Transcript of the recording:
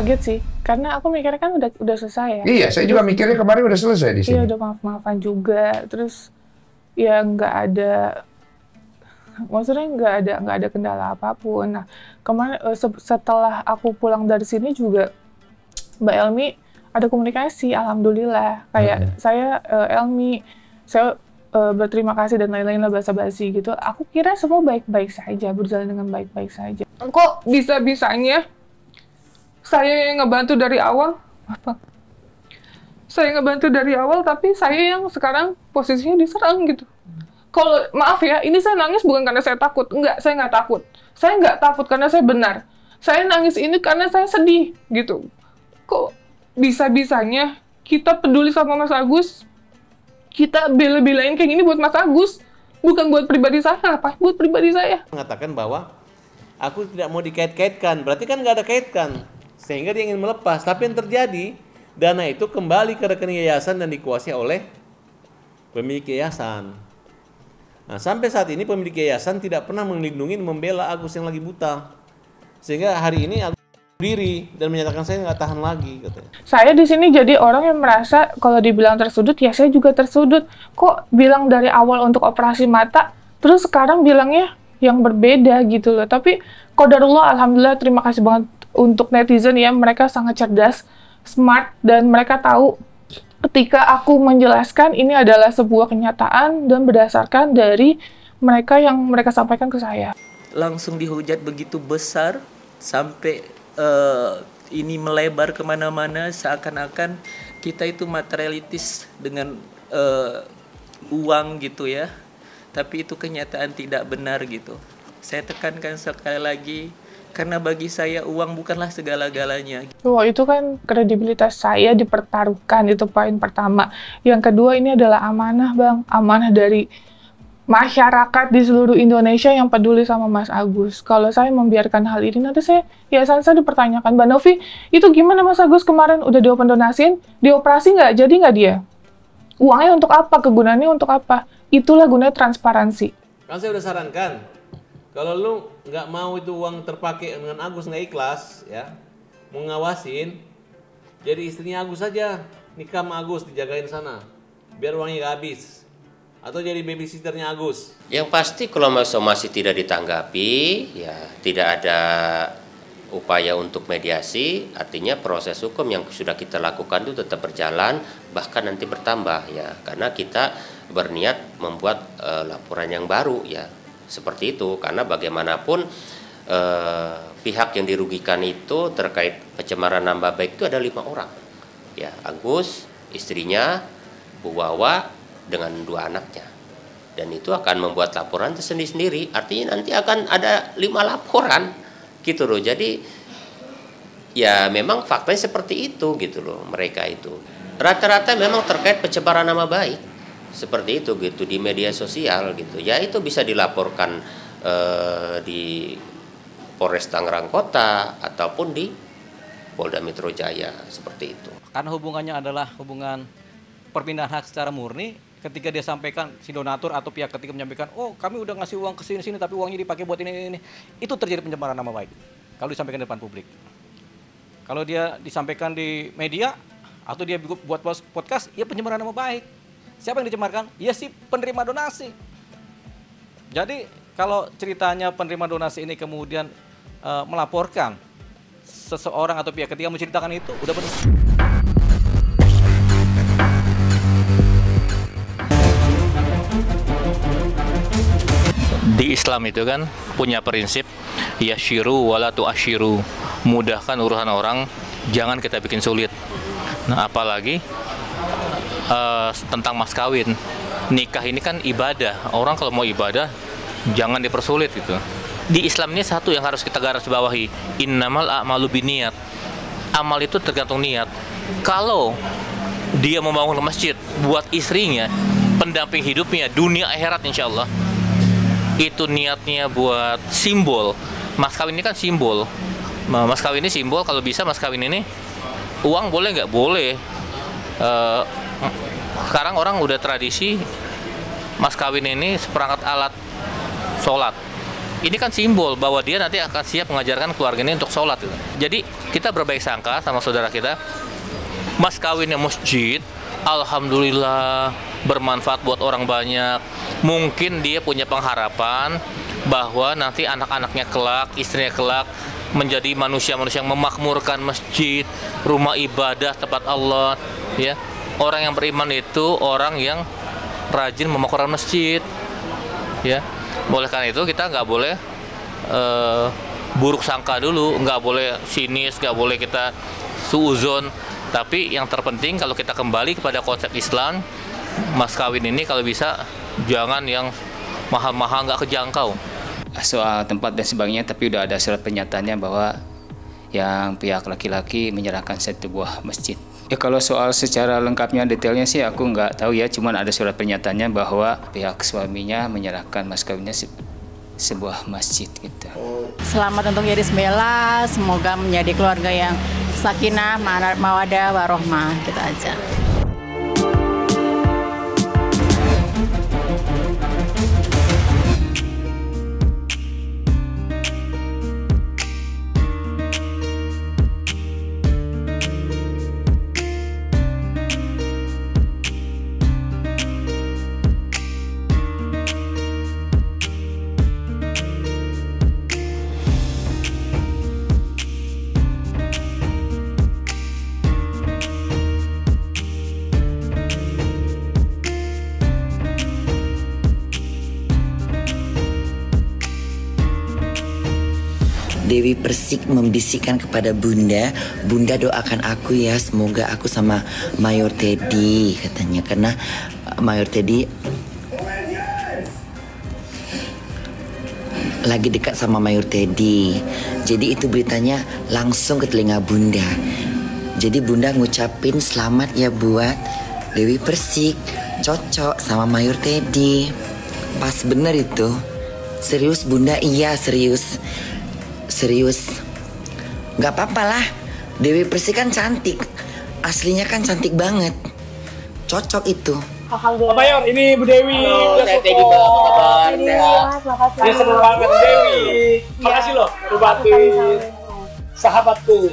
kaget sih, karena aku mikirnya kan udah selesai ya. Iya, saya juga mikirnya kemarin udah selesai di sini. Iya, udah maaf-maafan juga. Terus ya nggak ada, maksudnya nggak ada kendala apapun. Nah, kemarin setelah aku pulang dari sini juga Mbak Elmi ada komunikasi, alhamdulillah. Kayak saya, Elmi, saya berterima kasih dan lain-lain lah, basa-basi gitu. Aku kira semua baik-baik saja, berjalan dengan baik-baik saja. Kok bisa-bisanya saya yang ngebantu dari awal? Apa? Saya ngebantu dari awal, tapi saya yang sekarang posisinya diserang gitu. Kalau maaf ya, ini saya nangis bukan karena saya takut. Enggak, saya nggak takut. Saya nggak takut karena saya benar. Saya nangis ini karena saya sedih gitu. Kok bisa-bisanya kita peduli sama Mas Agus, kita bela-belain kayak gini buat Mas Agus, bukan buat pribadi saya, apa? Buat pribadi saya. Mengatakan bahwa aku tidak mau dikait-kaitkan, berarti kan nggak ada kaitkan, sehingga dia ingin melepas. Tapi yang terjadi, dana itu kembali ke rekening yayasan dan dikuasai oleh pemilik yayasan. Nah, sampai saat ini pemilik yayasan tidak pernah melindungi dan membela Agus yang lagi buta, sehingga hari ini Agus diri dan menyatakan saya nggak tahan lagi, katanya. Saya di sini jadi orang yang merasa kalau dibilang tersudut, ya saya juga tersudut. Kok bilang dari awal untuk operasi mata, terus sekarang bilangnya yang berbeda gitu loh. Tapi qadarullah, alhamdulillah, terima kasih banget untuk netizen ya, mereka sangat cerdas, smart, dan mereka tahu ketika aku menjelaskan ini adalah sebuah kenyataan dan berdasarkan dari mereka yang mereka sampaikan ke saya. Langsung dihujat begitu besar sampai ini melebar kemana-mana, seakan-akan kita itu materialistis dengan uang gitu ya. Tapi itu kenyataan tidak benar gitu. Saya tekankan sekali lagi, karena bagi saya uang bukanlah segala-galanya. Wah, itu kan kredibilitas saya dipertaruhkan, itu poin pertama. Yang kedua, ini adalah amanah, Bang. Amanah dari masyarakat di seluruh Indonesia yang peduli sama Mas Agus. Kalau saya membiarkan hal ini, nanti yayasan saya dipertanyakan, Mbak Novi, itu gimana Mas Agus kemarin udah diopen donasiin, dioperasi nggak? Jadi nggak dia? Uangnya untuk apa? Kegunaannya untuk apa? Itulah gunanya transparansi. Kan saya udah sarankan, kalau lu nggak mau itu uang terpakai dengan Agus, nggak ikhlas, ya, mau ngawasin, jadi istrinya Agus saja, nikah sama Agus, dijagain sana, biar uangnya nggak habis. Atau jadi babysitternya Agus. Yang pasti kalau masih tidak ditanggapi, ya tidak ada upaya untuk mediasi, artinya proses hukum yang sudah kita lakukan itu tetap berjalan, bahkan nanti bertambah ya, karena kita berniat membuat laporan yang baru ya, seperti itu. Karena bagaimanapun pihak yang dirugikan itu terkait pencemaran nama baik itu ada 5 orang ya, Agus, istrinya, Bu Wawa, dengan 2 anaknya, dan itu akan membuat laporan tersendiri-sendiri, artinya nanti akan ada 5 laporan gitu loh. Jadi ya memang faktanya seperti itu gitu loh. Mereka itu rata-rata memang terkait pencemaran nama baik seperti itu gitu di media sosial gitu ya, itu bisa dilaporkan di Polres Tangerang Kota ataupun di Polda Metro Jaya seperti itu. Karena hubungannya adalah hubungan perpindahan hak secara murni. Ketika dia sampaikan, si donatur atau pihak ketiga menyampaikan, oh kami udah ngasih uang ke sini-sini tapi uangnya dipakai buat ini. Itu terjadi pencemaran nama baik kalau disampaikan di depan publik. Kalau dia disampaikan di media atau dia buat podcast, ya pencemaran nama baik. Siapa yang dicemarkan? Ya si penerima donasi. Jadi kalau ceritanya penerima donasi ini kemudian melaporkan seseorang atau pihak ketiga menceritakan itu, udah benar. Di Islam itu kan punya prinsip yashiru wala tu'ashiru, mudahkan urusan orang, jangan kita bikin sulit. Nah, apalagi tentang mas kawin, nikah ini kan ibadah, orang kalau mau ibadah jangan dipersulit gitu. Di Islam ini satu yang harus kita garis bawahi, innamal a'malu binniyat, amal itu tergantung niat. Kalau dia membangun masjid buat istrinya, pendamping hidupnya dunia akhirat insya Allah, itu niatnya buat simbol. Mas kawin ini kan simbol. Mas kawin ini simbol, kalau bisa mas kawin ini uang boleh nggak? Boleh. Sekarang orang udah tradisi mas kawin ini seperangkat alat sholat. Ini kan simbol bahwa dia nanti akan siap mengajarkan keluarganya untuk sholat gitu. Jadi kita berbaik sangka sama saudara kita, mas kawinnya masjid, alhamdulillah bermanfaat buat orang banyak. Mungkin dia punya pengharapan bahwa nanti anak-anaknya kelak, istrinya kelak menjadi manusia-manusia yang memakmurkan masjid, rumah ibadah, tempat Allah, ya. Orang yang beriman itu orang yang rajin memakmurkan masjid, ya. Oleh karena itu kita nggak boleh buruk sangka dulu, nggak boleh sinis, nggak boleh kita suuzon. Tapi yang terpenting kalau kita kembali kepada konsep Islam, mas kawin ini kalau bisa jangan yang mahal-mahal, nggak kejangkau. Soal tempat dan sebagainya, tapi udah ada surat pernyataannya bahwa yang pihak laki-laki menyerahkan satu buah masjid. Ya kalau soal secara lengkapnya detailnya sih aku nggak tahu ya, cuman ada surat pernyataannya bahwa pihak suaminya menyerahkan mas kawinnya sebuah masjid gitu. Selamat untuk Iris Bella, semoga menjadi keluarga yang sakinah, mawadah, warohmah, gitu aja. Dewi Persik membisikkan kepada Bunda, Bunda doakan aku ya, semoga aku sama Mayor Teddy, katanya. Karena Mayor Teddy lagi dekat sama Mayor Teddy. Jadi itu beritanya langsung ke telinga Bunda. Jadi Bunda ngucapin selamat ya buat Dewi Persik, cocok sama Mayor Teddy. Pas bener itu. Serius Bunda? Iya serius. Gak apa-apa lah, Dewi Persik kan cantik, aslinya kan cantik banget, cocok itu. Alhamdulillah. Pak Mayor, ini Bu Dewi. Halo, saya Teddy, apa kabar? Ini Mas, makasih. Ini senang banget Dewi. Makasih loh, berbakti sahabatku.